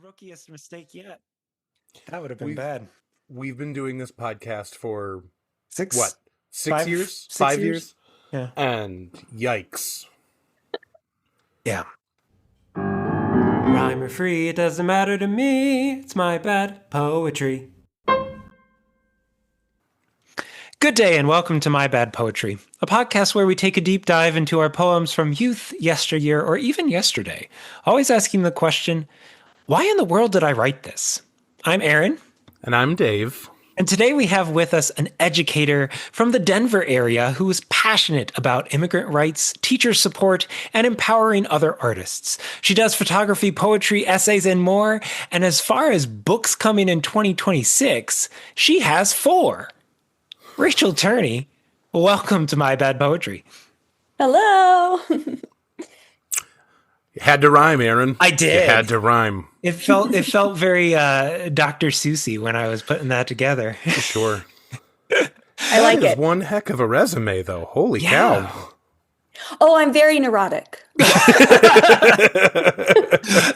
rookiest mistake yet. That would have been We've bad. we've been doing this podcast for what? Six, 6 years? 5 years? Yeah. And yikes. Yeah. Rhyme or free, it doesn't matter to me. It's my bad poetry. Good day and welcome to My Bad Poetry, a podcast where we take a deep dive into our poems from youth, yesteryear, or even yesterday, always asking the question, why in the world did I write this? I'm Aaron. And I'm Dave. And today we have with us an educator from the Denver area who is passionate about immigrant rights, teacher support, and empowering other artists. She does photography, poetry, essays, and more. And as far as books coming in 2026, she has 4. Rachel Turney, welcome to My Bad Poetry. Hello. You had to rhyme, Aaron. I did. You had to rhyme. It felt very Dr. Seussy when I was putting that together. Sure. I like That is it. one heck of a resume, though. Holy cow. Oh, I'm very neurotic.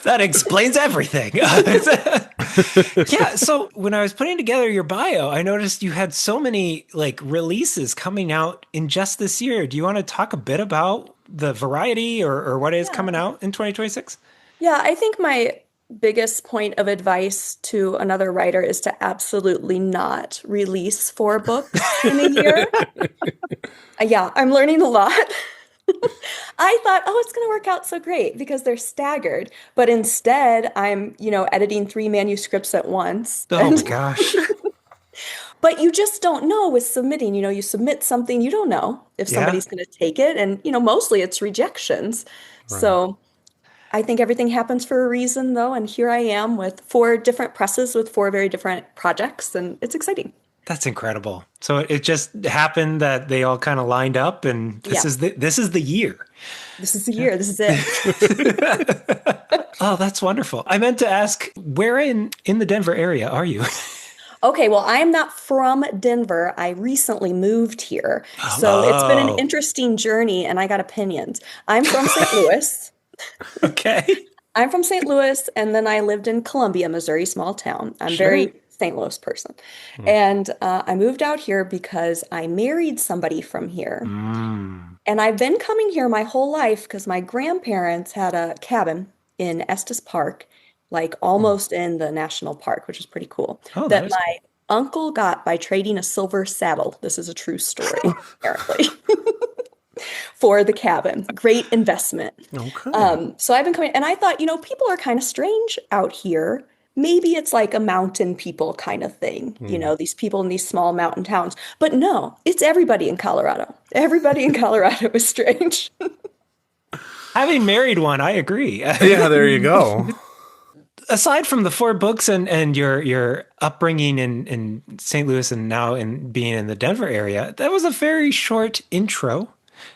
That explains everything. Yeah, so when I was putting together your bio, I noticed you had so many releases coming out in just this year. Do you want to talk a bit about the variety or what is coming out in 2026? Yeah, I think my biggest point of advice to another writer is to absolutely not release 4 books in a year. Yeah, I'm learning a lot. I thought, it's going to work out so great because they're staggered. But instead, I'm, editing 3 manuscripts at once. Oh, gosh. But you just don't know with submitting. You submit something, you don't know if somebody's going to take it. And, mostly it's rejections. Right. So I think everything happens for a reason, though. And here I am with 4 different presses with 4 very different projects. And it's exciting. That's incredible. So it just happened that they all kind of lined up, and this is the year. This is the year. This is it. Oh, that's wonderful. I meant to ask, where in the Denver area are you? Okay, well, I'm not from Denver. I recently moved here. So it's been an interesting journey, and I got opinions. I'm from St. Louis. Okay. I'm from St. Louis, and then I lived in Columbia, Missouri, small town. I'm very St. Louis person. And I moved out here because I married somebody from here. And I've been coming here my whole life because my grandparents had a cabin in Estes Park, almost in the national park, which is pretty cool. That my uncle got by trading a silver saddle. This is a true story, apparently. For the cabin. Great investment. Okay. So I've been coming, and I thought, people are kind of strange out here. Maybe it's like a mountain people kind of thing, these people in these small mountain towns. But no, it's everybody in Colorado. Everybody in Colorado is strange. Having married one, I agree. Yeah, there you go. Aside from the 4 books and your upbringing in St. Louis and now in being in the Denver area, that was a very short intro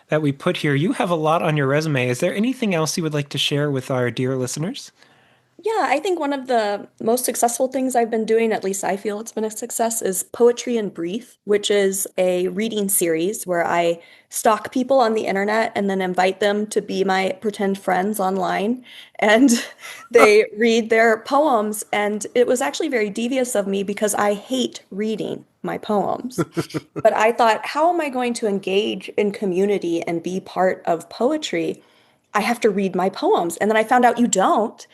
that we put here. You have a lot on your resume. Is there anything else you would like to share with our dear listeners? Yeah, I think one of the most successful things I've been doing, at least I feel it's been a success, is Poetry in Brief, which is a reading series where I stalk people on the internet and then invite them to be my pretend friends online. And they read their poems. And it was actually very devious of me because I hate reading my poems. But I thought, how am I going to engage in community and be part of poetry? I have to read my poems. And then I found out you don't.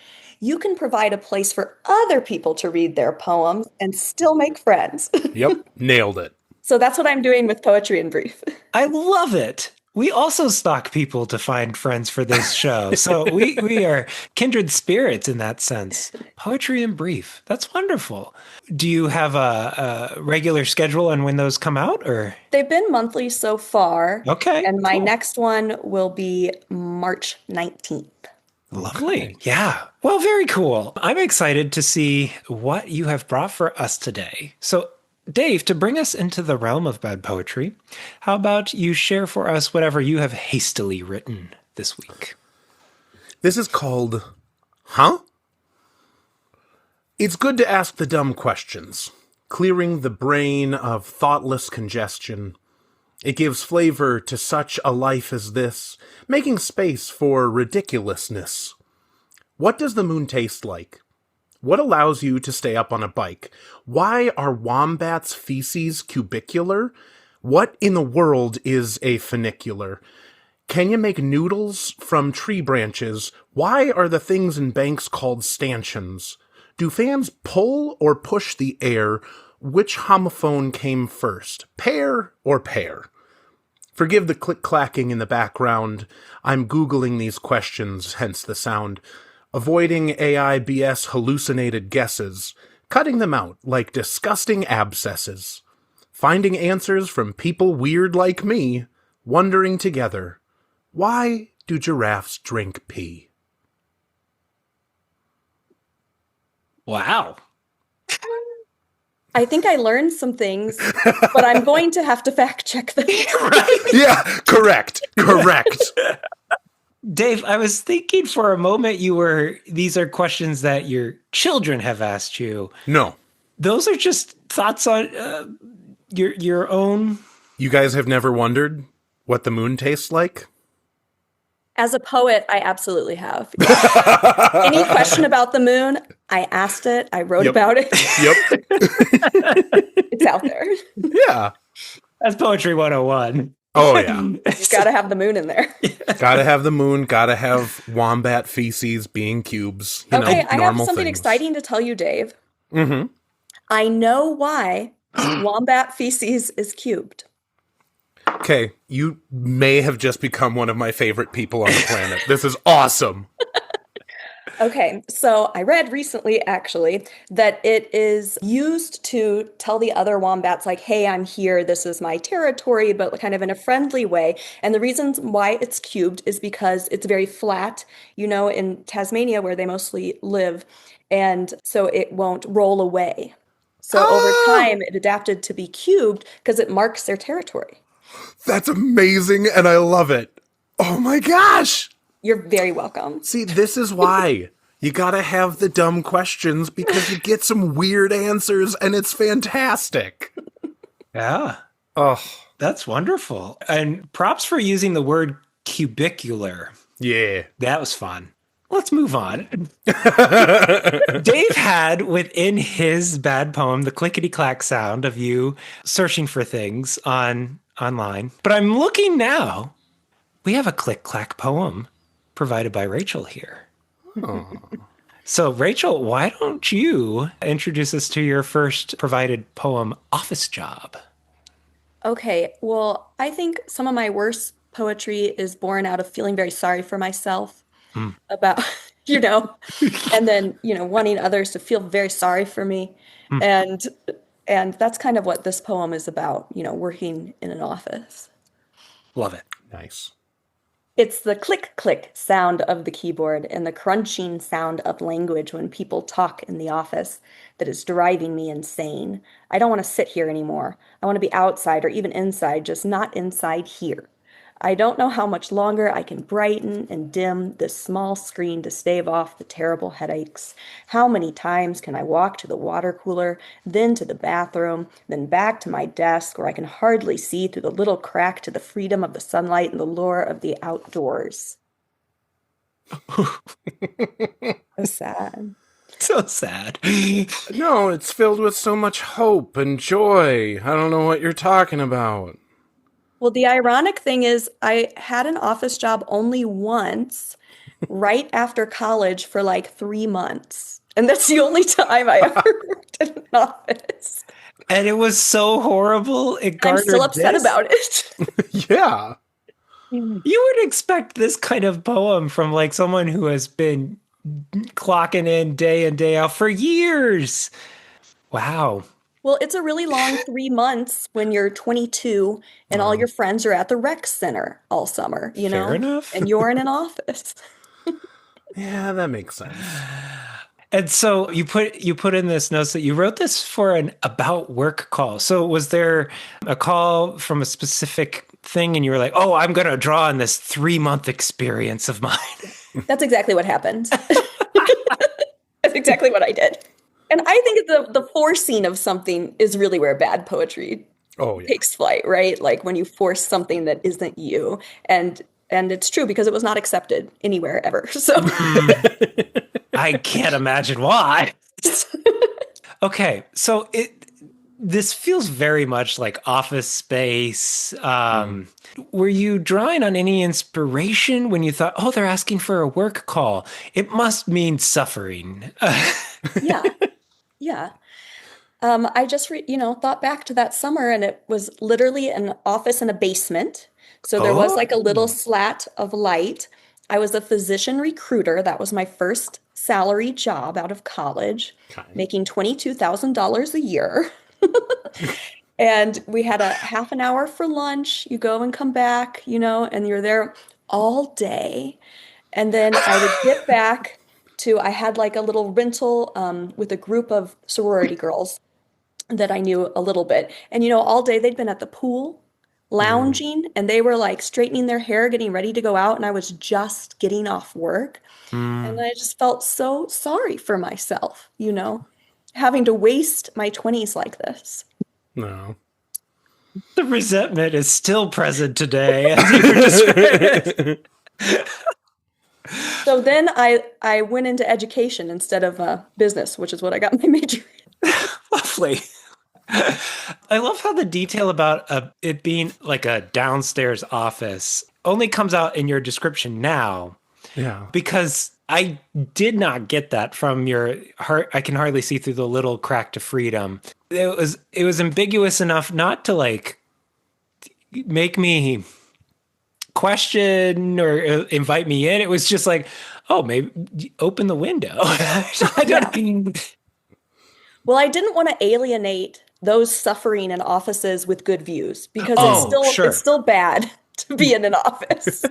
You can provide a place for other people to read their poems and still make friends. Yep, nailed it. So that's what I'm doing with Poetry in Brief. I love it. We also stalk people to find friends for this show. So we are kindred spirits in that sense. Poetry in Brief. That's wonderful. Do you have a regular schedule on when those come out, or? They've been monthly so far. Okay. And my cool. next one will be March 19th. Lovely. Yeah. Well, very cool. I'm excited to see what you have brought for us today. So, Dave, to bring us into the realm of bad poetry, how about you share for us whatever you have hastily written this week? This is called, Huh? It's good to ask the dumb questions, clearing the brain of thoughtless congestion. It gives flavor to such a life as this, making space for ridiculousness. What does the moon taste like? What allows you to stay up on a bike? Why are wombats' feces cubicular? What in the world is a funicular? Can you make noodles from tree branches? Why are the things in banks called stanchions? Do fans pull or push the air? Which homophone came first, pear or pear? Forgive the click-clacking in the background. I'm Googling these questions, hence the sound. Avoiding AI BS hallucinated guesses. Cutting them out like disgusting abscesses. Finding answers from people weird like me. Wondering together. Why do giraffes drink pee? Wow. I think I learned some things, but I'm going to have to fact check them. Yeah, correct. Dave, I was thinking for a moment these are questions that your children have asked you. No. Those are just thoughts on your own. You guys have never wondered what the moon tastes like? As a poet, I absolutely have. Any question about the moon, I asked it. I wrote about it. Yep. It's out there. Yeah. That's Poetry 101. Oh, yeah. You've got to have the moon in there. Gotta have the moon, gotta have wombat feces being cubes. Okay, I have something things. Exciting to tell you, Dave. Mm-hmm. I know why wombat feces is cubed. Okay, you may have just become one of my favorite people on the planet. This is awesome. Okay, so I read recently, actually, that it is used to tell the other wombats, like, hey, I'm here, this is my territory, but kind of in a friendly way. And the reason why it's cubed is because it's very flat, in Tasmania, where they mostly live, and so it won't roll away. So over time, it adapted to be cubed because it marks their territory. That's amazing, and I love it. Oh my gosh! You're very welcome. See, this is why. You gotta have the dumb questions because you get some weird answers, and it's fantastic. Yeah. Oh. That's wonderful. And props for using the word cubicular. Yeah. That was fun. Let's move on. Dave had within his bad poem the clickety-clack sound of you searching for things online. But I'm looking now. We have a click-clack poem provided by Rachel here. Oh. So, Rachel, why don't you introduce us to your first provided poem, Office Job? Okay, well, I think some of my worst poetry is born out of feeling very sorry for myself about, and then, wanting others to feel very sorry for me. And that's kind of what this poem is about, working in an office. Love it. Nice. It's the click-click sound of the keyboard and the crunching sound of language when people talk in the office that is driving me insane. I don't want to sit here anymore. I want to be outside or even inside, just not inside here. I don't know how much longer I can brighten and dim this small screen to stave off the terrible headaches. How many times can I walk to the water cooler, then to the bathroom, then back to my desk where I can hardly see through the little crack to the freedom of the sunlight and the lure of the outdoors? So sad. So sad. No, it's filled with so much hope and joy. I don't know what you're talking about. Well, the ironic thing is I had an office job only once, right after college for like 3 months. And that's the only time I ever worked in an office. And it was so horrible. It I'm garnered still upset this. about it. Yeah. You would expect this kind of poem from like someone who has been clocking in day out for years. Wow. Well, it's a really long 3 months when you're 22 and all your friends are at the rec center all summer, Fair enough. And you're in an office. Yeah, that makes sense. And so you put in this notes that you wrote this for an about work call. So was there a call from a specific thing and you were like, oh, I'm going to draw on this 3-month experience of mine? That's exactly what happened. That's exactly what I did. And I think the forcing of something is really where bad poetry takes flight, right? Like when you force something that isn't you. And it's true because it was not accepted anywhere ever. So I can't imagine why. Okay, so this feels very much like Office Space. Were you drawing on any inspiration when you thought, oh, they're asking for a work call? It must mean suffering. Yeah, yeah. I just thought back to that summer, and it was literally an office in a basement. So there was Oh, like a little slat of light. I was a physician recruiter. That was my first salary job out of college, Okay. making $22,000 a year. And we had a half an hour for lunch. You go and come back, and you're there all day. And then I would get back I had like a little rental with a group of sorority girls that I knew a little bit. And all day they'd been at the pool, Mm. lounging, and they were like straightening their hair, getting ready to go out. And I was just getting off work. And mm. I just felt so sorry for myself, having to waste my 20s like this. No. The resentment is still present today, as you were describing. So then I went into education instead of business, which is what I got my major in. Lovely. I love how the detail about it being like a downstairs office only comes out in your description now, Yeah. because I did not get that from your heart. I can hardly see through the little crack to freedom. It was ambiguous enough not to like make me question or invite me in. It was just like, oh, maybe open the window. I Yeah. don't. Well, I didn't want to alienate those suffering in offices with good views because it's Oh, still it's sure. still bad to be in an office.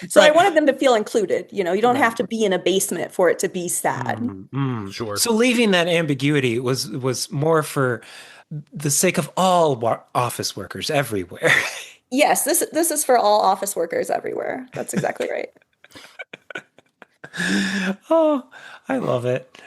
So I Right. wanted them to feel included. You don't have Right. to be in a basement for it to be sad. Sure. So leaving that ambiguity was more for the sake of all office workers everywhere. Yes, this is for all office workers everywhere. That's exactly right. Oh, I love it.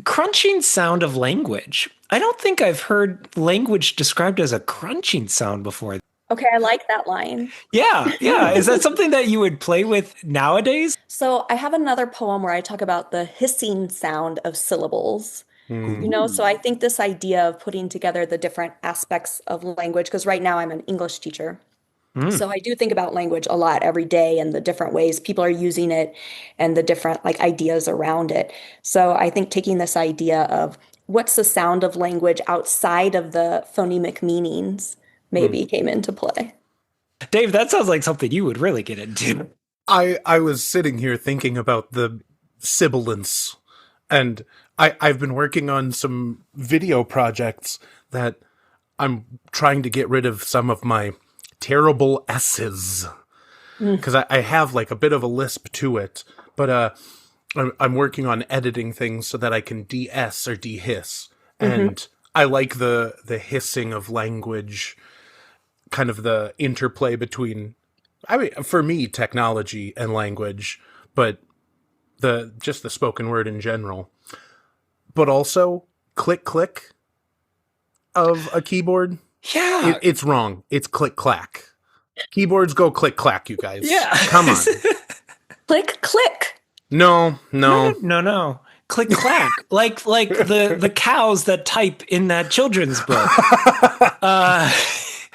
Crunching sound of language. I don't think I've heard language described as a crunching sound before. Okay, I like that line. Yeah, yeah. Is that something that you would play with nowadays? So I have another poem where I talk about the hissing sound of syllables. Mm. So I think this idea of putting together the different aspects of language, because right now I'm an English teacher. Mm. So I do think about language a lot every day and the different ways people are using it and the different like ideas around it. So I think taking this idea of what's the sound of language outside of the phonemic meanings Mm. maybe came into play. Dave, that sounds like something you would really get into. I was sitting here thinking about the sibilance, and I've been working on some video projects that I'm trying to get rid of some of my terrible S's, Mm. because I have like a bit of a lisp to it, but I'm working on editing things so that I can de-S or de-hiss, Mhm. and I like the hissing of language, kind of the interplay between, I mean, for me, technology and language, but just the spoken word in general, but also click click of a keyboard. Yeah. It's wrong. It's click clack. Keyboards go click clack, you guys. Yeah. Come on. Click, click. No, No, no. no, no. Click clack. like the cows that type in that children's book. Uh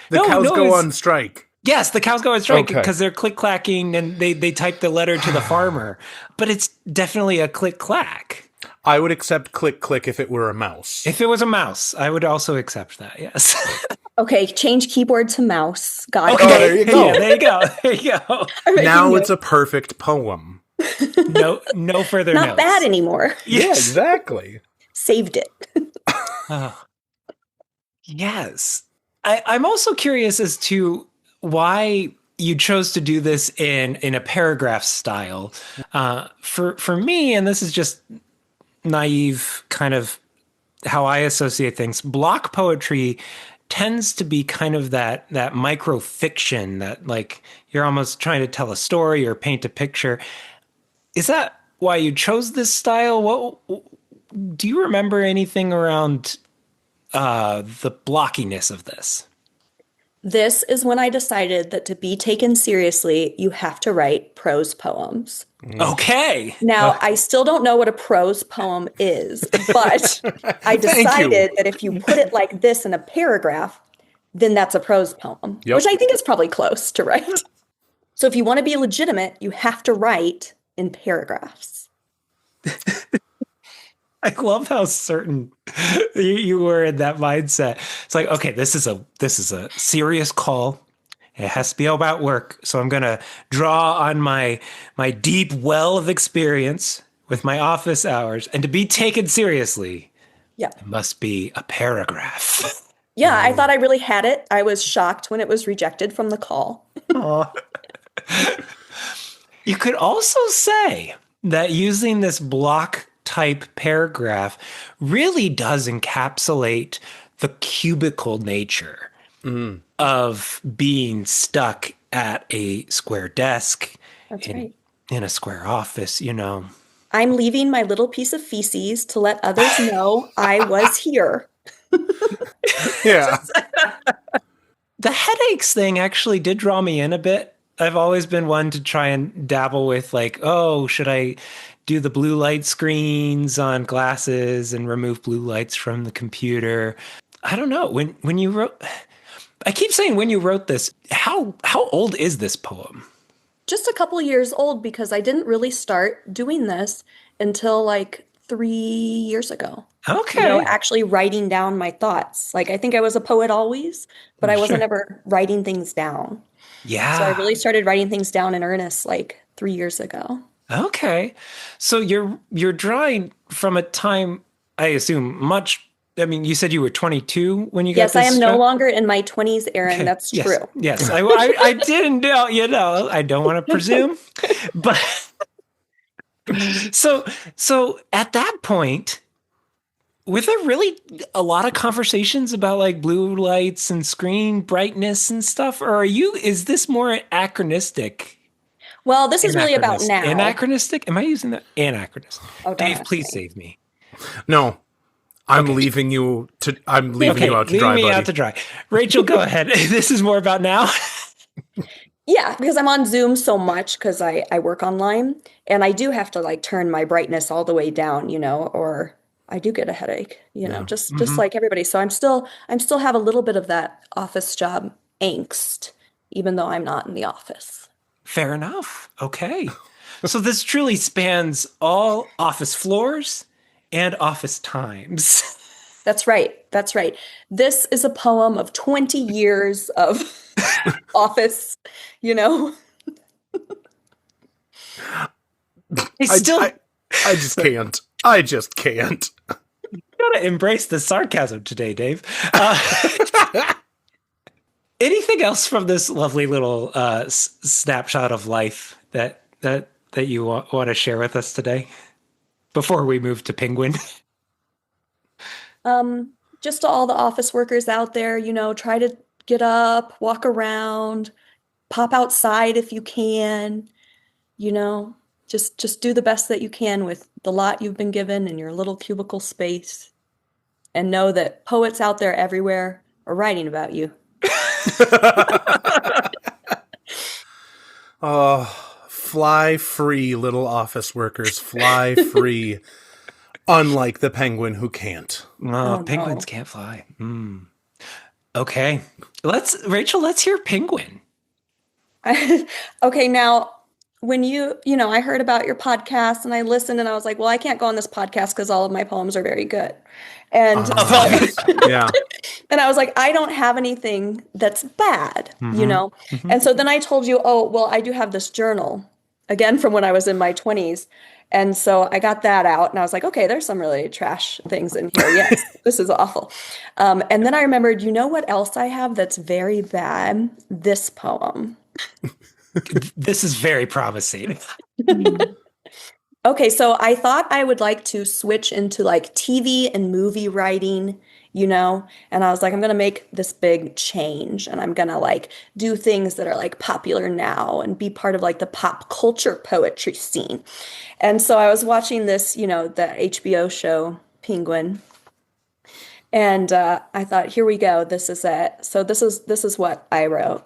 The no, cows no, go it's- on strike. Yes, the cows go on strike Okay. because they're click clacking and they type the letter to the farmer. But it's definitely a click clack. I would accept click click if it were a mouse. If it was a mouse, I would also accept that. Yes. Okay, change keyboard to mouse. Got Oh, there you it. go. Yeah, there you go. There you go. I'm making Now notes. it's a perfect poem. No further Not notes. bad anymore. Yeah, Yes. exactly. Saved it. Oh, yes. I'm also curious as to why you chose to do this in a paragraph style. For me, and this is just naive kind of how I associate things, block poetry tends to be kind of that micro fiction that like you're almost trying to tell a story or paint a picture. Is that why you chose this style? What do you remember anything around the blockiness of this? This is when I decided that to be taken seriously, you have to write prose poems. Okay. Now, I still don't know what a prose poem is, but I Thank you. decided that if you put it like this in a paragraph, then that's a prose poem, Yep. which I think is probably close to right. So if you want to be legitimate, you have to write in paragraphs. I love how certain you were in that mindset. It's like, okay, this is a serious call. It has to be about work. So I'm gonna draw on my deep well of experience with my office hours. And to be taken seriously, Yeah. it must be a paragraph. Yeah, I thought I really had it. I was shocked when it was rejected from the call. You could also say that using this block type paragraph really does encapsulate the cubicle nature of being stuck at a square desk That's right. in a square office, you know. I'm leaving my little piece of feces to let others know I was here. Yeah. The headaches thing actually did draw me in a bit. I've always been one to try and dabble with like, oh, should I do the blue light screens on glasses and remove blue lights from the computer? I don't know. When you wrote, I keep saying when you wrote this, how old is this poem? Just a couple years old because I didn't really start doing this until like 3 years ago. Okay. Actually writing down my thoughts. Like I think I was a poet always, but I wasn't ever writing things down. Yeah. So I really started writing things down in earnest like 3 years ago. Okay. So you're drawing from a time, I assume, I mean, you said you were 22 when you got Yes, this I am no job? longer in my 20s, Aaron. Okay. That's Yes. true. Yes. I didn't know, I don't want to presume, but so at that point, were there really a lot of conversations about like blue lights and screen brightness and stuff? Or is this more anachronistic? Well, this is really about now. Anachronistic? Am I using that? Anachronistic. Oh, don't Dave, ask please me. save me. No. I'm Okay. leaving you out to dry, leave me buddy. out to dry. Rachel, go ahead. This is more about now. Yeah, because I'm on Zoom so much because I work online and I do have to like turn my brightness all the way down, or I do get a headache, just like everybody. So I'm still have a little bit of that office job angst, even though I'm not in the office. Fair enough. Okay. So this truly spans all office floors and office times. That's right. That's right. This is a poem of 20 years of office, I still I just can't. I just can't. gotta embrace the sarcasm today, Dave. Anything else from this lovely little snapshot of life that you want to share with us today before we move to Penguin? Just to all the office workers out there, try to get up, walk around, pop outside if you can, just do the best that you can with the lot you've been given in your little cubicle space. And know that poets out there everywhere are writing about you. Oh, fly free, little office workers. Fly free. Unlike the penguin who can't. Oh, penguins can't fly. Okay. Rachel, let's hear Penguin. Okay, now when I heard about your podcast and I listened and I was like, well, I can't go on this podcast because all of my poems are very good. And Yeah. and I was like, I don't have anything that's bad, Mm-hmm. And so then I told you, oh, well, I do have this journal again from when I was in my 20s. And so I got that out and I was like, okay, there's some really trash things in here. Yes, this is awful. And then I remembered, what else I have that's very bad? This poem. This is very promising. Okay, so I thought I would like to switch into like TV and movie writing, and I was like, I'm gonna make this big change and I'm gonna like do things that are like popular now and be part of like the pop culture poetry scene. And so I was watching this, the HBO show Penguin. And I thought, here we go. This is it. So this is what I wrote.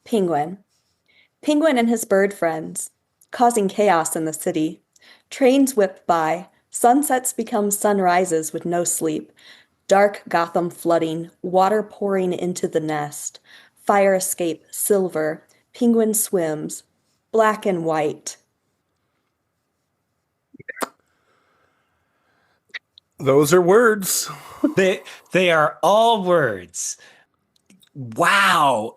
Penguin. Penguin and his bird friends, causing chaos in the city. Trains whip by. Sunsets become sunrises with no sleep. Dark Gotham flooding, water pouring into the nest. Fire escape, silver. Penguin swims, black and white. Those are words. They are all words. Wow.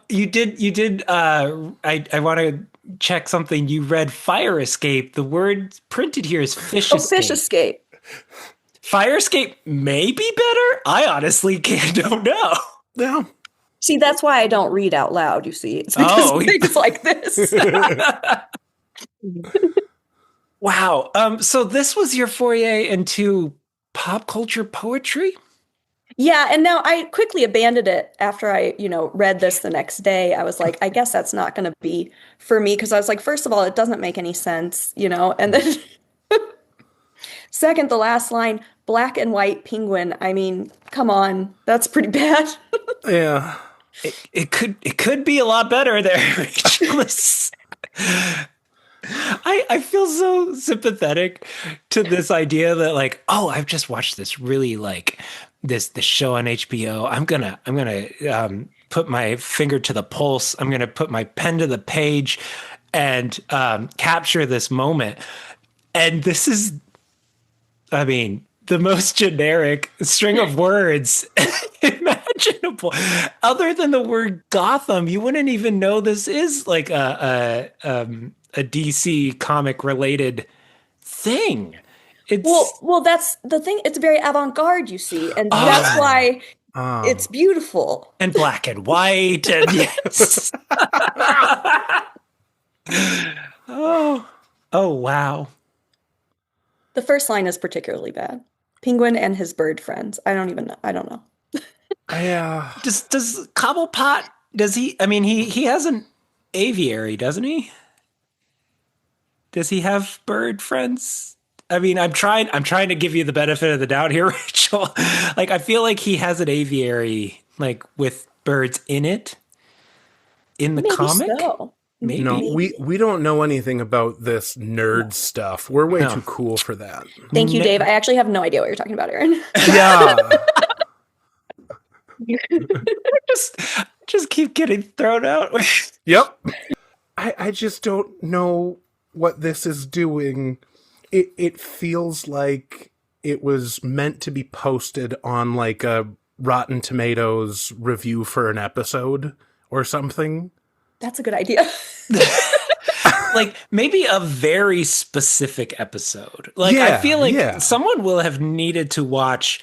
You did I want to check something. You read fire escape. The word printed here is fish Oh, escape. fish escape. Fire escape may be better. I honestly don't know. Yeah. See, that's why I don't read out loud, you see. It's because Oh. of things like this. Wow. So this was your foray into pop culture poetry? Yeah, and now I quickly abandoned it after I, read this the next day. I was like, I guess that's not going to be for me because I was like, first of all, it doesn't make any sense, and then second, the last line, black and white penguin. I mean, come on, that's pretty bad. Yeah. It could be a lot better there, Rachel. I feel so sympathetic to this idea that like, oh, I've just watched this really like this show on HBO. I'm gonna put my finger to the pulse. I'm gonna put my pen to the page and capture this moment. And this is, I mean, the most generic string of words imaginable. Other than the word Gotham, you wouldn't even know this is like a DC comic related thing. It's Well, that's the thing. It's very avant-garde, you see, and that's why it's beautiful. and black and white and yes. Oh wow. The first line is particularly bad. Penguin and his bird friends. I don't even know. I don't know. Yeah. Does Cobblepot, does he, I mean, he has an aviary, doesn't he? Does he have bird friends? I mean, I'm trying to give you the benefit of the doubt here, Rachel. Like, I feel like he has an aviary, like, with birds in it, in the Maybe comic. so. Maybe. No, we don't know anything about this nerd stuff. We're way No. too cool for that. Thank you, Dave. I actually have no idea what you're talking about, Aaron. Yeah. just keep getting thrown out. Yep. I just don't know what this is doing. It feels like it was meant to be posted on like a Rotten Tomatoes review for an episode or something. That's a good idea. Like maybe a very specific episode. Like I Yeah, feel like yeah. someone will have needed to watch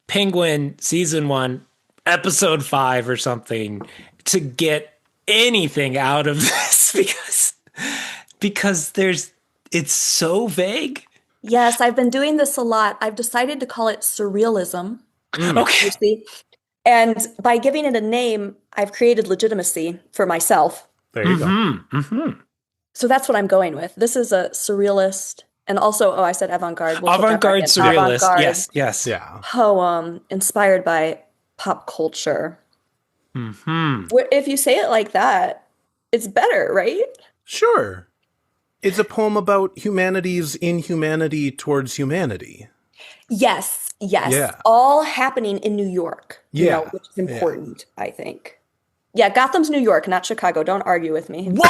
Penguin season 1, episode 5 or something to get anything out of this because it's so vague. Yes, I've been doing this a lot. I've decided to call it surrealism. Okay. You see? And by giving it a name, I've created legitimacy for myself. There you go. Mm-hmm. So that's what I'm going with. This is a surrealist, and also, I said avant-garde. We'll put that Avant-garde back in. surrealist. Avant-garde Yes. Yeah. poem inspired by pop culture. Mm-hmm. If you say it like that, it's better, right? Sure. It's a poem about humanity's inhumanity towards humanity. Yes. Yeah. All happening in New York, Yeah. Which is important, I think. Yeah, Gotham's New York, not Chicago. Don't argue with me. Whoa!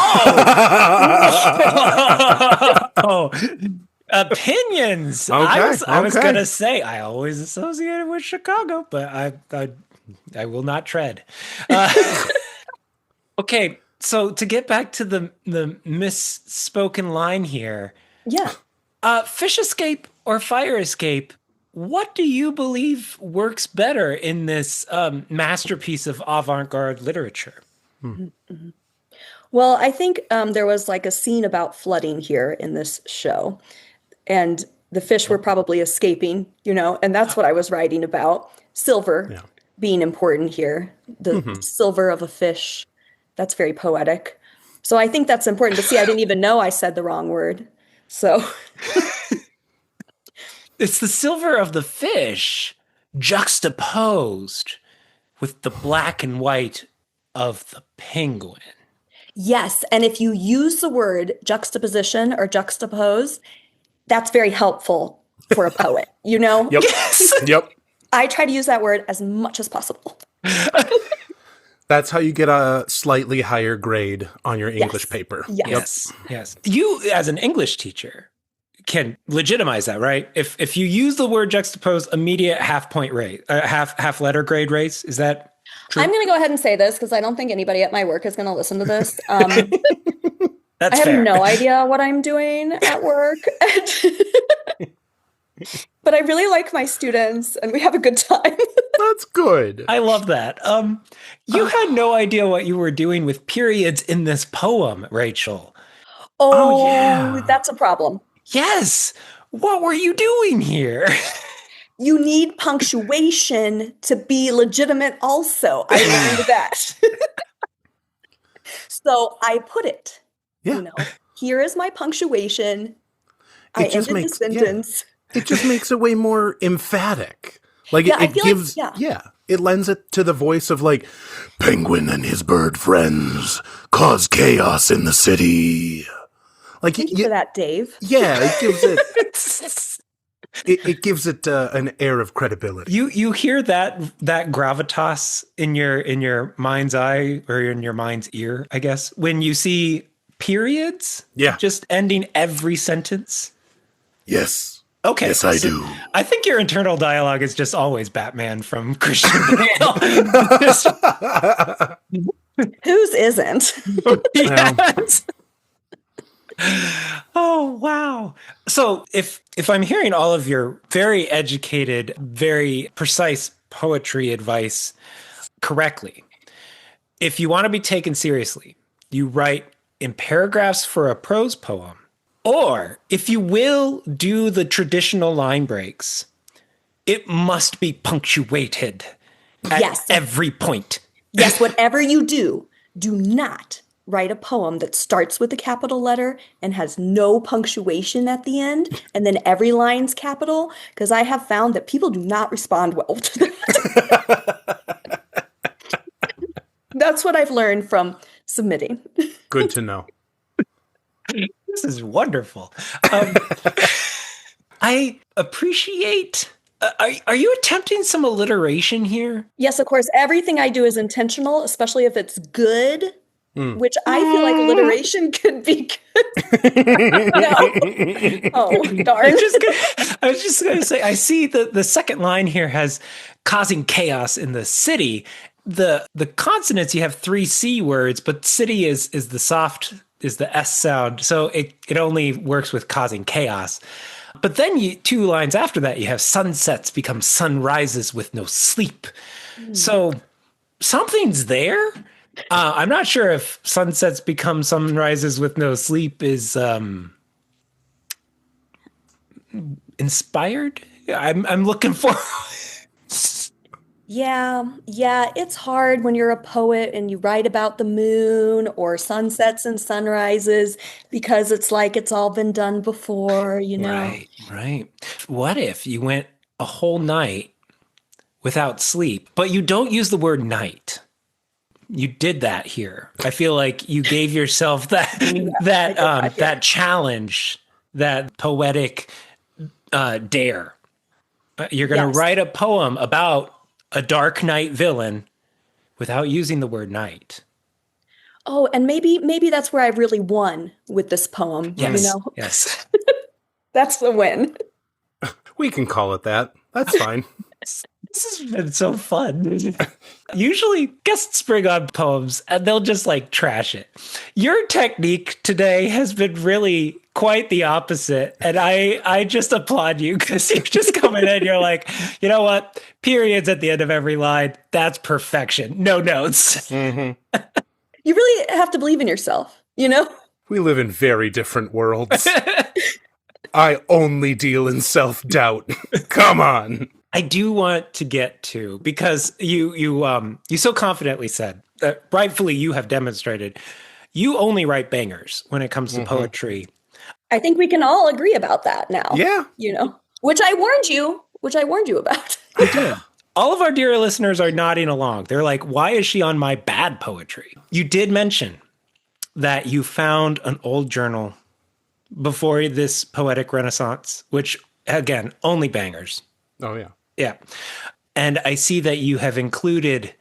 Opinions. Okay, I was okay. gonna say I always associated with Chicago, but I will not tread. Okay, so to get back to the misspoken line here, Yeah. fish escape or fire escape. What do you believe works better in this masterpiece of avant-garde literature? Well, I think there was like a scene about flooding here in this show, and the fish were probably escaping, and that's what I was writing about. Silver being important here, the silver of a fish. That's very poetic. So I think that's important. But see, I didn't even know I said the wrong word. So It's the silver of the fish juxtaposed with the black and white of the penguin. Yes, and if you use the word juxtaposition or juxtapose, that's very helpful for a poet, you know? Yep. Yes. Yep. I try to use that word as much as possible. That's how you get a slightly higher grade on your English paper. Yes. Yes. You, as an English teacher, can legitimize that, right? If you use the word juxtapose, immediate half-point rate, half letter grade rates, is that true? I'm going to go ahead and say this because I don't think anybody at my work is going to listen to this. That's I have fair. no idea what I'm doing at work. But I really like my students and we have a good time. That's good. I love that. You had no idea what you were doing with periods in this poem, Rachel. Oh, yeah. that's a problem. Yes. What were you doing here? You need punctuation to be legitimate also. I learned that. So I put it, Yeah. Here is my punctuation. I just ended makes- the sentence. It just makes it way more emphatic. Like Yeah, I it feel gives, like- it lends it to the voice of like, Penguin and his bird friends cause chaos in the city. Like, Thank you for that, Dave. Yeah, it gives it, it gives it an air of credibility. You hear that gravitas in your mind's eye or in your mind's ear, I guess, when you see periods, just ending every sentence. Yes. Okay. Yes, I do. I think your internal dialogue is just always Batman from Christian Bale. Whose isn't? Yes. Oh, wow. So if I'm hearing all of your very educated, very precise poetry advice correctly, if you want to be taken seriously, you write in paragraphs for a prose poem, or if you will do the traditional line breaks, it must be punctuated at every point. Yes, whatever you do not write a poem that starts with a capital letter and has no punctuation at the end, and then every line's capital, because I have found that people do not respond well to that. That's what I've learned from submitting. Good to know. This is wonderful. I appreciate... Are you attempting some alliteration here? Yes, of course. Everything I do is intentional, especially if it's good, which I feel like alliteration could be good. No. Oh, darn. I was just going to say, I see the second line here has causing chaos in the city. The consonants, you have 3 C words, but city is the S sound. So it only works with causing chaos. But then 2 lines after that, you have sunsets become sunrises with no sleep. So something's there. I'm not sure if sunsets become sunrises with no sleep is inspired. I'm looking for. Yeah, it's hard when you're a poet and you write about the moon or sunsets and sunrises because it's like it's all been done before, Right. What if you went a whole night without sleep, but you don't use the word night? You did that here. I feel like you gave yourself that challenge, that poetic dare. You're going to write a poem about a dark night villain without using the word night. Oh, and maybe that's where I really won with this poem. Yes. Yes. That's the win. We can call it that. That's fine. This has been so fun. Usually guests bring on poems and they'll just trash it. Your technique today has been really quite the opposite. And I just applaud you because you're just coming in. You're like, you know what? Periods at the end of every line. That's perfection. No notes. Mm-hmm. You really have to believe in yourself, We live in very different worlds. I only deal in self-doubt. Come on. I do want to get to, because you so confidently said that rightfully you have demonstrated you only write bangers when it comes to poetry. I think we can all agree about that now. Yeah. Which I warned you about. You did. All of our dear listeners are nodding along. They're like, why is she on my bad poetry? You did mention that you found an old journal before this poetic renaissance, which, again, only bangers. Oh, yeah. Yeah. And I see that you have included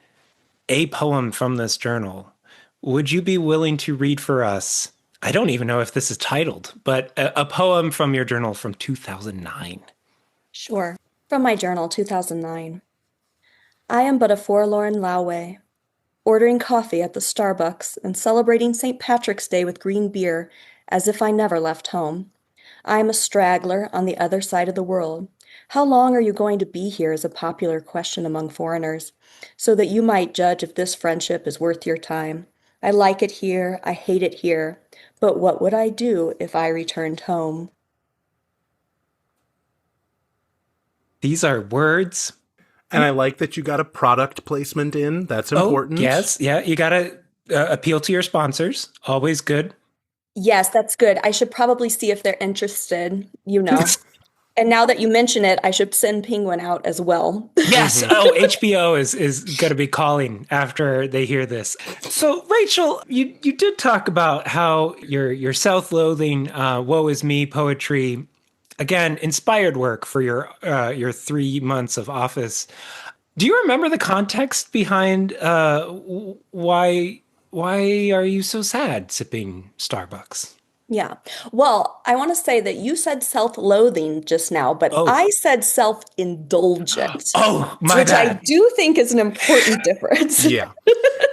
a poem from this journal. Would you be willing to read for us? I don't even know if this is titled, but a poem from your journal from 2009. Sure. From my journal, 2009. I am but a forlorn Laoway, ordering coffee at the Starbucks and celebrating St. Patrick's Day with green beer as if I never left home. I am a straggler on the other side of the world. How long are you going to be here is a popular question among foreigners, so that you might judge if this friendship is worth your time. I like it here, I hate it here, but what would I do if I returned home? These are words. And I like that you got a product placement in. That's important. Oh, yes. Yeah. You got to appeal to your sponsors. Always good. Yes, that's good. I should probably see if they're interested, you know. And now that you mention it, I should send Penguin out as well. Yes. Oh, HBO is going to be calling after they hear this. So, Rachel, you did talk about how your self-loathing, woe is me poetry, again, inspired work for your 3 months of office. Do you remember the context behind why are you so sad sipping Starbucks? Yeah. Well, I want to say that you said self-loathing just now, but Oh. I said self-indulgent. Oh, my which bad. I do think is an important difference. Yeah.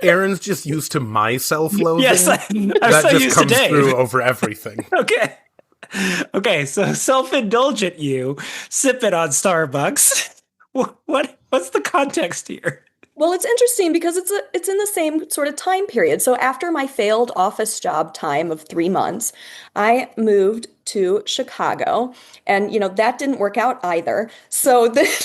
Aaron's just used to my self-loathing. Yes, I'm that so just used comes to Dave. through over everything. Okay, so self-indulgent you sip it on Starbucks. What's the context here? Well, it's interesting because it's in the same sort of time period. So after my failed office job time of 3 months, I moved to Chicago, and that didn't work out either. So then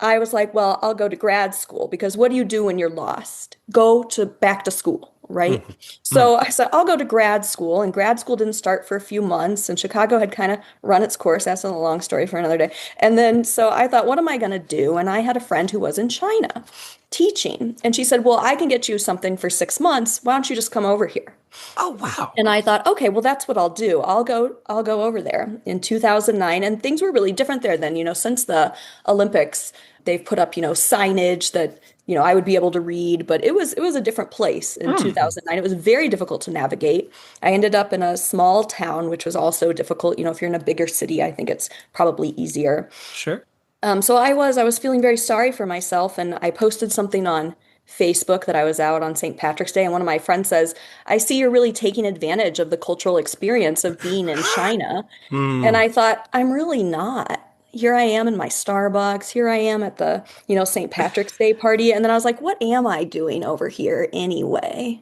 I was like, well, I'll go to grad school, because what do you do when you're lost? Go to back to school, right? So I said, I'll go to grad school, and grad school didn't start for a few months, and Chicago had kind of run its course. That's a long story for another day. And then, so I thought, what am I going to do? And I had a friend who was in China teaching, and she said, well, I can get you something for 6 months. Why don't you just come over here? Oh, wow. And I thought, okay, well, that's what I'll do. I'll go over there in 2009. And things were really different there then. Since the Olympics, they've put up, signage that, I would be able to read, but it was a different place in 2009. It was very difficult to navigate. I ended up in a small town, which was also difficult. If you're in a bigger city, I think it's probably easier. Sure. So I was feeling very sorry for myself, and I posted something on Facebook that I was out on St. Patrick's Day, and one of my friends says, I see you're really taking advantage of the cultural experience of being in China. And I thought, I'm really not. Here I am in my Starbucks. Here I am at the, St. Patrick's Day party. And then I was like, what am I doing over here anyway?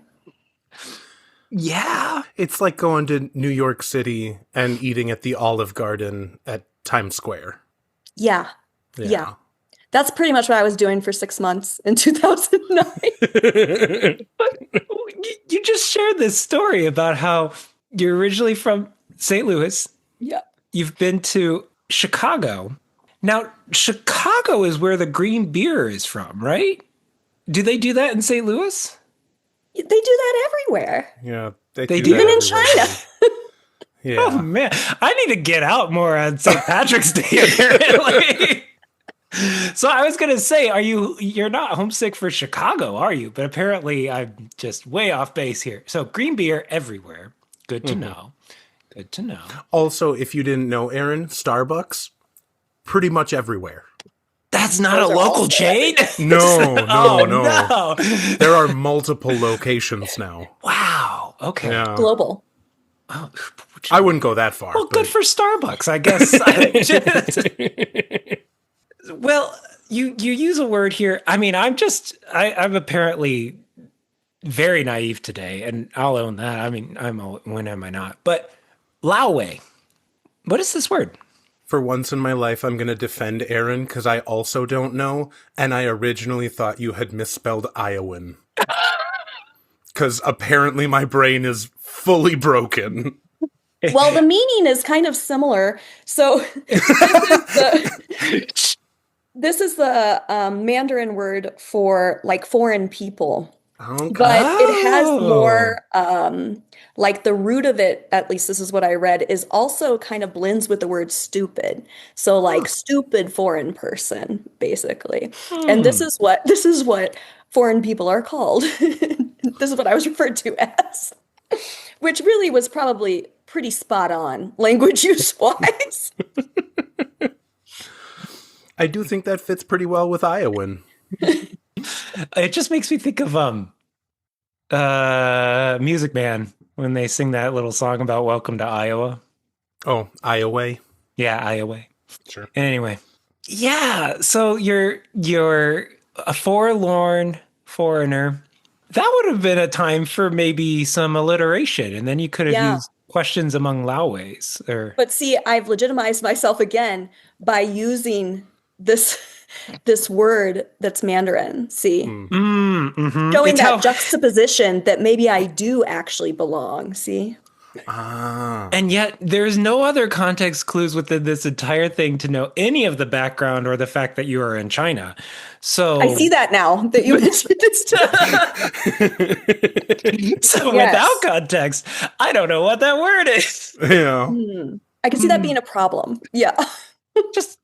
Yeah. It's like going to New York City and eating at the Olive Garden at Times Square. Yeah. That's pretty much what I was doing for 6 months in 2009. But you just shared this story about how you're originally from St. Louis. Yeah. You've been to Chicago. Now, Chicago is where the green beer is from, right? Do they do that in St. Louis? They do that everywhere. Yeah. They do do that Even in everywhere. China. Yeah. Oh, man. I need to get out more on St. Patrick's Day, apparently. So I was going to say, you're not homesick for Chicago, are you? But apparently I'm just way off base here. So green beer everywhere. Good to know. Good to know. Also, if you didn't know, Aaron, Starbucks, pretty much everywhere. That's not Those a are local also chain? No. No. There are multiple locations now. Wow. Okay. Yeah. Global. Oh, I wouldn't go that far. well, but good for Starbucks, I guess. Well, you use a word here. I mean, I'm apparently very naive today, and I'll own that. I mean, when am I not? But Laoway, what is this word? For once in my life, I'm going to defend Aaron because I also don't know, and I originally thought you had misspelled Iowan. Because apparently my brain is fully broken. Well, the meaning is kind of similar. So this is the Mandarin word for like foreign people. Okay. But it has Oh. more, like the root of it, at least this is what I read, is also kind of blends with the word stupid. So like stupid foreign person, basically. And Hmm. this is what foreign people are called. This is what I was referred to as, which really was probably pretty spot on language use wise. I do think that fits pretty well with Iowan. It just makes me think of Music Man when they sing that little song about Welcome to Iowa. Oh, Iowa. Yeah, Iowa. Sure. Anyway. Yeah, so you're a forlorn foreigner. That would have been a time for maybe some alliteration, and then you could have Yeah. used questions among Laoways or But see, I've legitimized myself again by using this this word that's Mandarin. See, Hmm. showing It's that how juxtaposition that maybe I do actually belong. See? Ah. and yet there's no other context clues within this entire thing to know any of the background or the fact that you are in China. I So see that now that you mentioned it. so without Yes. context, I don't know what that word is. Yeah. I can see that being a problem. Yeah. Just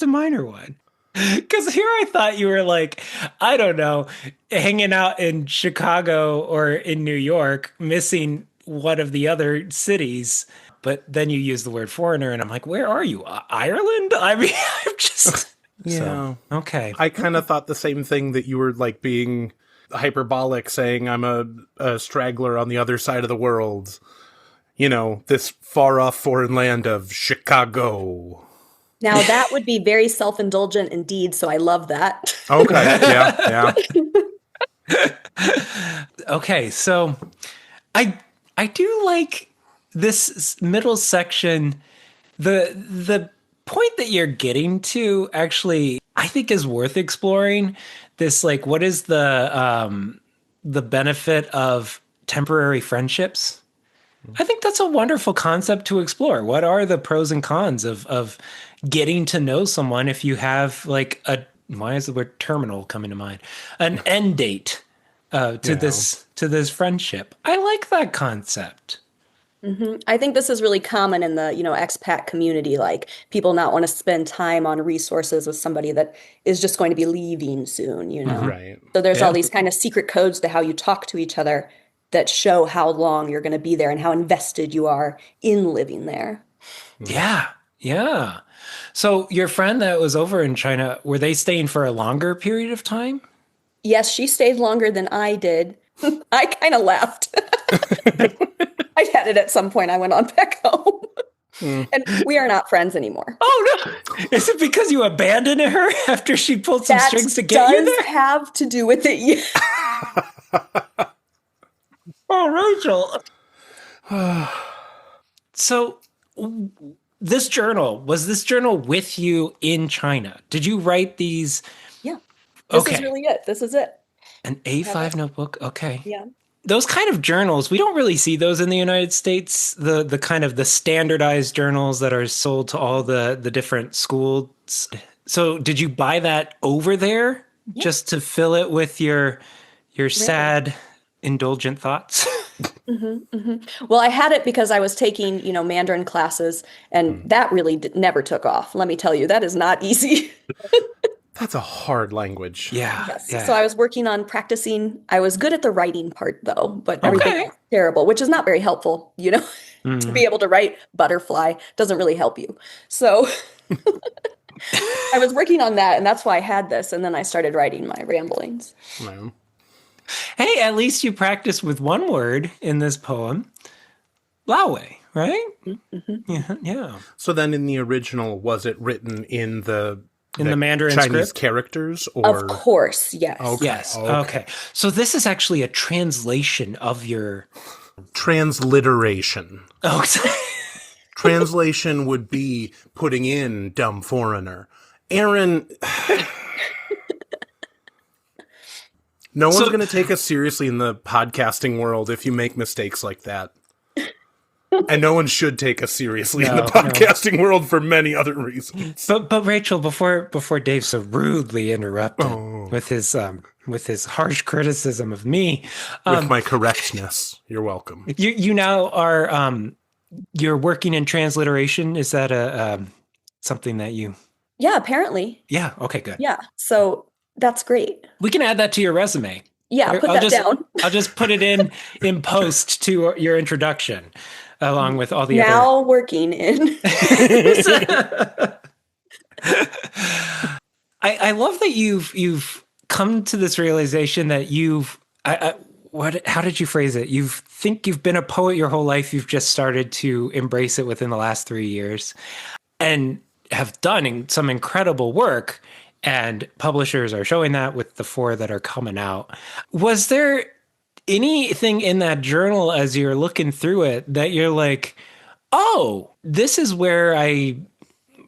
a minor one. Because here I thought you were like, I don't know, hanging out in Chicago or in New York, missing one of the other cities. But then you use the word foreigner, and I'm like, where are you? Ireland? I mean, I'm just. Yeah. So, okay. I kind of thought the same thing, that you were like being hyperbolic, saying I'm a straggler on the other side of the world. You know, this far off foreign land of Chicago. Now that would be very self-indulgent indeed, so I love that. Okay. Yeah. Yeah. Okay, so I I do like this middle section. The point that you're getting to actually I think is worth exploring. This like what is the benefit of temporary friendships? I think that's a wonderful concept to explore. What are the pros and cons of getting to know someone if you have like a why is the word terminal coming to mind? An end date to Yeah. this friendship. I like that concept. I think this is really common in the, expat community, like people not want to spend time on resources with somebody that is just going to be leaving soon. Right. So there's all Yeah. these kind of secret codes to how you talk to each other that show how long you're going to be there and how invested you are in living there. Yeah. Yeah. So your friend that was over in China, were they staying for a longer period of time? Yes, she stayed longer than I did. I kind of left. I had it at some point. I went on back home. And we are not friends anymore. Oh no. Is it because you abandoned her after she pulled some That strings to get you does there? have to do with it. Yeah. Oh, Rachel. So was this journal with you in China? Did you write these? Yeah. This is Okay. really it. This is it. An A5 notebook. Okay. Yeah. Those kind of journals, we don't really see those in the United States. The kind of the standardized journals that are sold to all the different schools. So did you buy that over there Yeah. just to fill it with your sad, indulgent thoughts? Well, I had it because I was taking, Mandarin classes, and that really never took off. Let me tell you, that is not easy. That's a hard language. Yeah. Yes. Yeah. So I was working on practicing. I was good at the writing part though, but everything Okay. else terrible, which is not very helpful, to be able to write butterfly doesn't really help you. So I was working on that, and that's why I had this. And then I started writing my ramblings. No. Hey, at least you practiced with one word in this poem. Laoway, right? Yeah. Yeah. So then in the original, was it written in the Mandarin Chinese script? characters, or Of course, yes. Okay. Yes. Okay. So this is actually a translation of your. transliteration? Oh, Translation would be putting in dumb foreigner. Aaron, no one's So- going to take us seriously in the podcasting world if you make mistakes like that. And no one should take us seriously in the No, podcasting world for many other reasons. But Rachel, before Dave so rudely interrupted Oh. with his harsh criticism of me, With my correctness. You're welcome. you now are you're working in transliteration. Is that a something that you? Yeah, apparently. Yeah. Okay. Good. Yeah. So that's great. We can add that to your resume. Yeah, put that down. I'll just put it in post to your introduction, along with all the now working in. I love that you've come to this realization that how did you phrase it? You think you've been a poet your whole life. You've just started to embrace it within the last 3 years, and have done some incredible work. And publishers are showing that with the 4 that are coming out. Was there anything in that journal as you're looking through it that you're like, oh, this is where I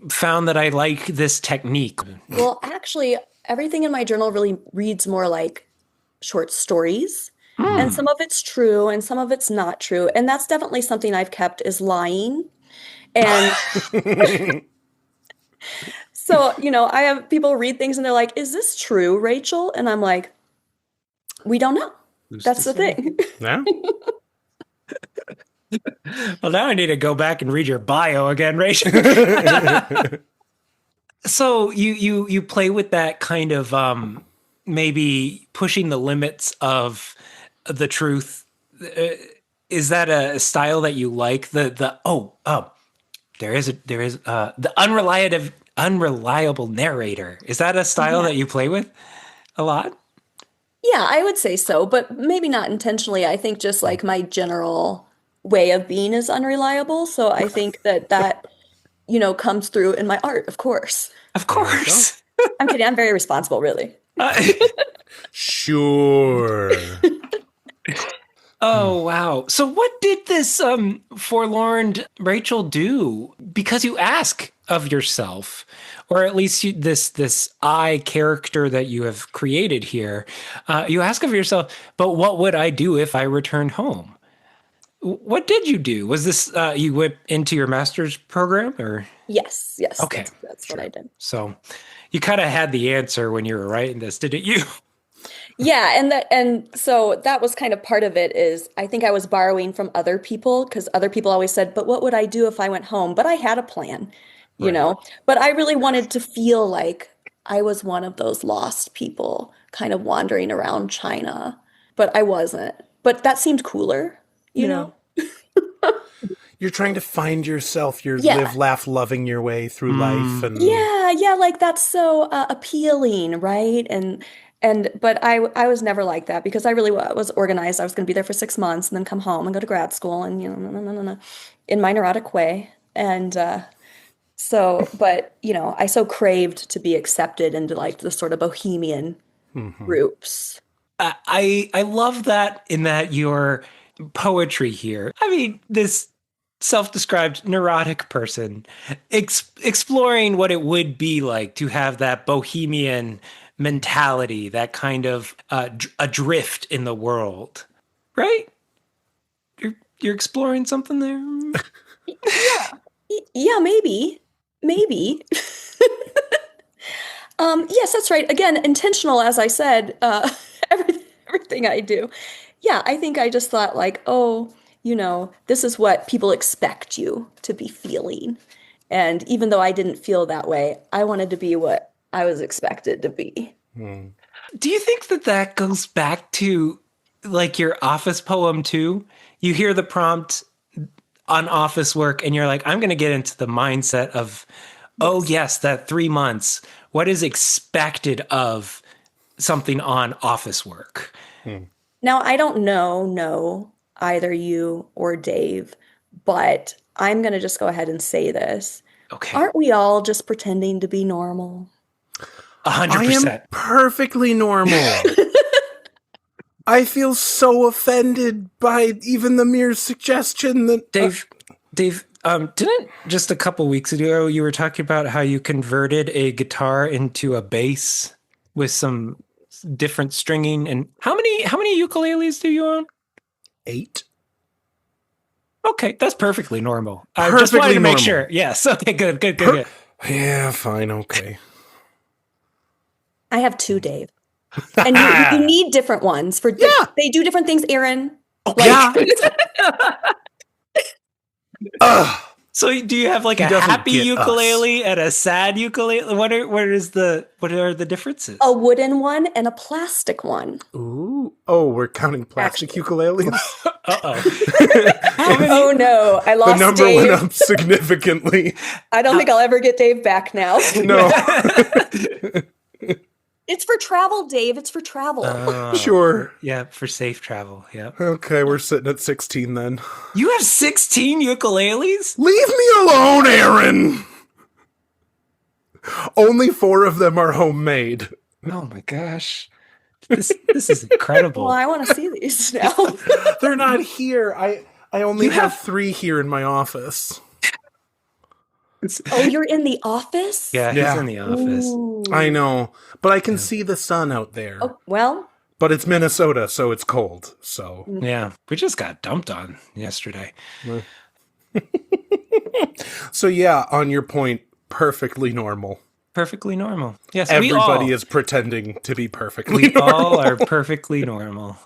found that I like this technique? Well, actually, everything in my journal really reads more like short stories. And some of it's true and some of it's not true. And that's definitely something I've kept is lying. And so, I have people read things and they're like, is this true, Rachel? And I'm like, we don't know. That's the thing. Yeah. Well, now I need to go back and read your bio again, Rachel. So you play with that kind of maybe pushing the limits of the truth. Is that a style that you like? There is the unreliable narrator. Is that a style that you play with a lot? Yeah, I would say so, but maybe not intentionally. I think just like my general way of being is unreliable. So I think that comes through in my art, of course. Of course. I'm kidding. I'm very responsible, really. Sure. Oh, wow. So what did this forlorn Rachel do? Because you ask of yourself, or at least this I character that you have created here, you ask of yourself, but what would I do if I returned home? What did you do? Was this, you went into your master's program or? Yes. Okay. That's what I did. So you kind of had the answer when you were writing this, didn't you? Yeah, and so that was kind of part of it is I think I was borrowing from other people because other people always said, but what would I do if I went home? But I had a plan, but I really wanted to feel like I was one of those lost people kind of wandering around China, but I wasn't. But that seemed cooler, you know? You're trying to find yourself. You're Yeah. live, laugh, loving your way through life. And Yeah, like that's so appealing, right? But I was never like that because I really was organized. I was going to be there for 6 months and then come home and go to grad school and no, in my neurotic way. And but I so craved to be accepted into like the sort of bohemian groups. I love that in that your poetry here. I mean, this self-described neurotic person exploring what it would be like to have that bohemian mentality, that kind of adrift in the world, right? You're exploring something there. Yeah, maybe. Yes, that's right. Again, intentional, as I said, everything I do. Yeah, I think I just thought like, oh, this is what people expect you to be feeling. And even though I didn't feel that way, I wanted to be what I was expected to be. Do you think that goes back to like your office poem too? You hear the prompt on office work and you're like, I'm going to get into the mindset of, oh yes, that 3 months, what is expected of something on office work? Now, I don't know either you or Dave, but I'm going to just go ahead and say this. Okay. Aren't we all just pretending to be normal? 100%. I am perfectly normal. I feel so offended by even the mere suggestion that Dave, didn't just a couple weeks ago you were talking about how you converted a guitar into a bass with some different stringing? And how many ukuleles do you own? 8. Okay, that's perfectly normal. I just wanted Perfectly to make normal. sure. Yes. Okay, good. Yeah, fine, okay. I have two, Dave. And you need different ones for Yeah. they do different things, Aaron. Yeah. Ugh. So do you have like He a doesn't happy get ukulele and a sad ukulele? What are the differences? A wooden one and a plastic one. Ooh. Oh, we're counting plastic Actually. ukuleles? Uh-oh. Oh no, I The lost number Dave. went up significantly. I don't think I'll ever get Dave back now. No. It's for travel, Dave. It's for travel. Sure. Yeah, for safe travel. Yeah. Okay, we're sitting at 16 then. You have 16 ukuleles? Leave me alone, Aaron! Only 4 of them are homemade. Oh my gosh. This is incredible. Well, I want to see these now. They're not here. I only You have have- 3 here in my office. Oh, you're in the office? Yeah, Yeah. he's in the office. Ooh. I know, but I can see the sun out there. Oh, well, But it's Minnesota, so it's cold. So Yeah, we just got dumped on yesterday. So yeah, on your point, perfectly normal. Perfectly normal. Yes, Everybody is pretending to be perfectly we normal. all are perfectly normal.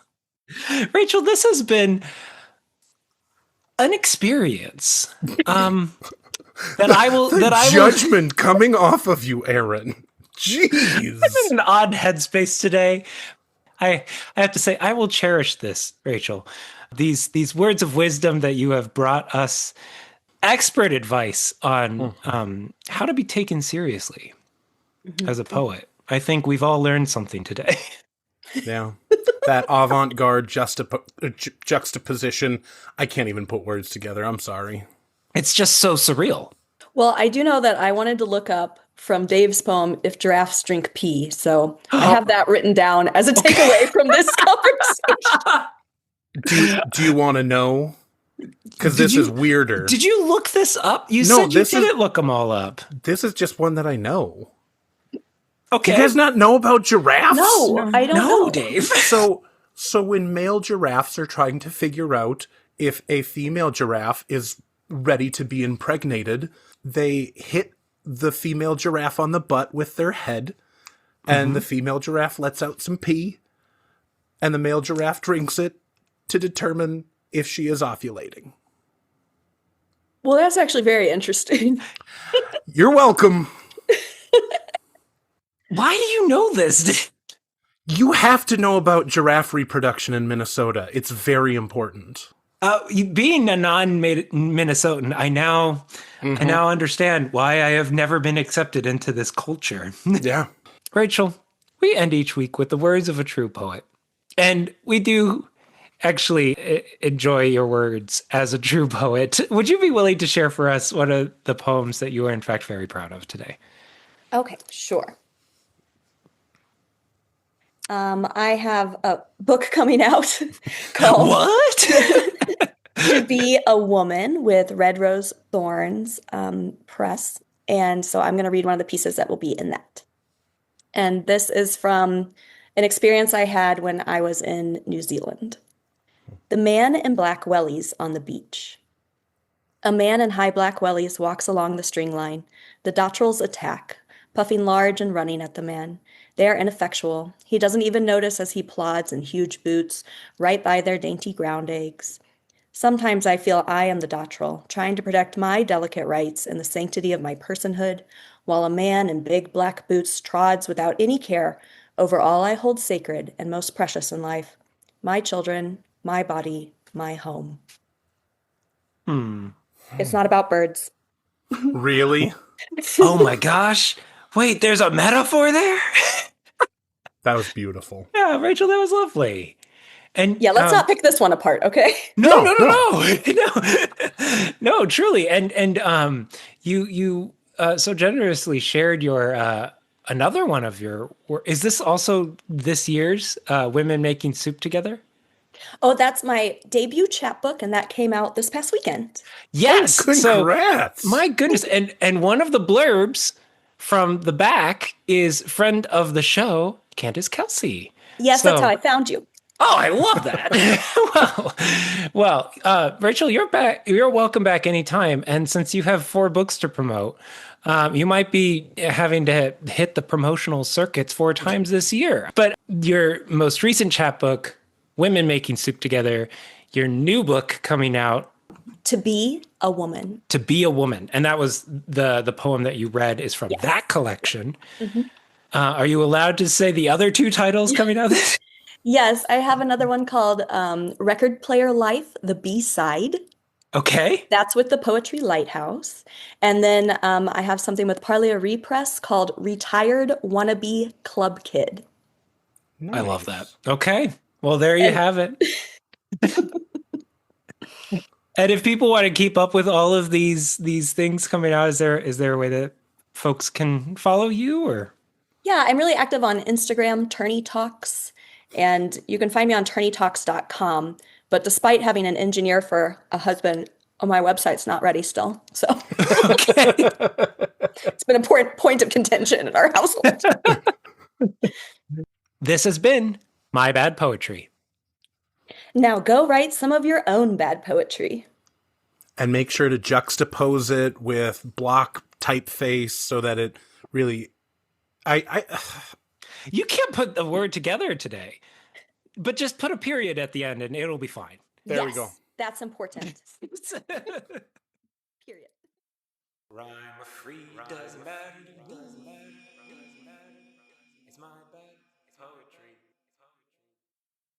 Rachel, this has been an experience. That I will Judgment coming off of you, Aaron. Jeez. I'm in an odd headspace today. I have to say I will cherish this, Rachel. These words of wisdom that you have brought us, expert advice on how to be taken seriously as a poet. I think we've all learned something today. Yeah. That avant-garde juxtaposition. I can't even put words together. I'm sorry. It's just so surreal. well, I do know that I wanted to look up from Dave's poem, If Giraffes Drink Pee. So I have that written down as a takeaway from this conversation. Do you want to know? Because this is weirder. Did you look this up? You No, said you this is- didn't look them all up. This is just one that I know. Okay. Do you guys not know about giraffes? No, I don't No, know. Dave. So when male giraffes are trying to figure out if a female giraffe is ready to be impregnated, they hit the female giraffe on the butt with their head, and the female giraffe lets out some pee, and the male giraffe drinks it to determine if she is ovulating. Well, that's actually very interesting. You're welcome. Why do you know this? You have to know about giraffe reproduction in Minnesota. It's very important. Being a non-Minnesotan, I now understand why I have never been accepted into this culture. Yeah. Rachel, we end each week with the words of a true poet. And we do actually enjoy your words as a true poet. Would you be willing to share for us one of the poems that you are in fact very proud of today? Okay, sure. I have a book coming out called What? To Be a Woman with Red Rose Thorns Press. And so I'm going to read one of the pieces that will be in that. And this is from an experience I had when I was in New Zealand. The man in black wellies on the beach. A man in high black wellies walks along the string line. The dotterels attack, puffing large and running at the man. They are ineffectual. He doesn't even notice as he plods in huge boots right by their dainty ground eggs. Sometimes I feel I am the dotterel, trying to protect my delicate rights and the sanctity of my personhood, while a man in big black boots trods without any care over all I hold sacred and most precious in life. My children, my body, my home. It's not about birds. Really? Oh my gosh. Wait, there's a metaphor there? That was beautiful. Yeah, Rachel, that was lovely. And Yeah, let's not pick this one apart, okay? No, truly. And you so generously shared your another one of your. Is this also this year's Women Making Soup Together? Oh, that's my debut chapbook, and that came out this past weekend. Yes. Congrats. So, my goodness, and one of the blurbs from the back is friend of the show, Candace Kelsey. Yes, So- that's how I found you. Oh, I love that. Rachel, you're back. You're welcome back anytime. And since you have 4 books to promote, you might be having to hit the promotional circuits 4 times this year. But your most recent chapbook, Women Making Soup Together, your new book coming out, To Be a Woman. To Be a Woman. And that was the poem that you read is from that collection. Mm-hmm. Are you allowed to say the other 2 titles coming out this? Yes, I have another one called Record Player Life, the B-side. Okay. That's with the Poetry Lighthouse. And then I have something with Parlia Repress called Retired Wannabe Club Kid. Nice. I love that. Okay. Well, there you have it. And if people want to keep up with all of these things coming out, is there a way that folks can follow you or? Yeah, I'm really active on Instagram, Turney Talks, and you can find me on turneytalks.com. But despite having an engineer for a husband, my website's not ready still. So okay. It's been an important point of contention in our household. This has been My Bad Poetry. Now go write some of your own bad poetry. And make sure to juxtapose it with block typeface so that it really... You can't put the word together today, but just put a period at the end and it'll be fine. There we go. That's important. Period. Rhyme free doesn't matter.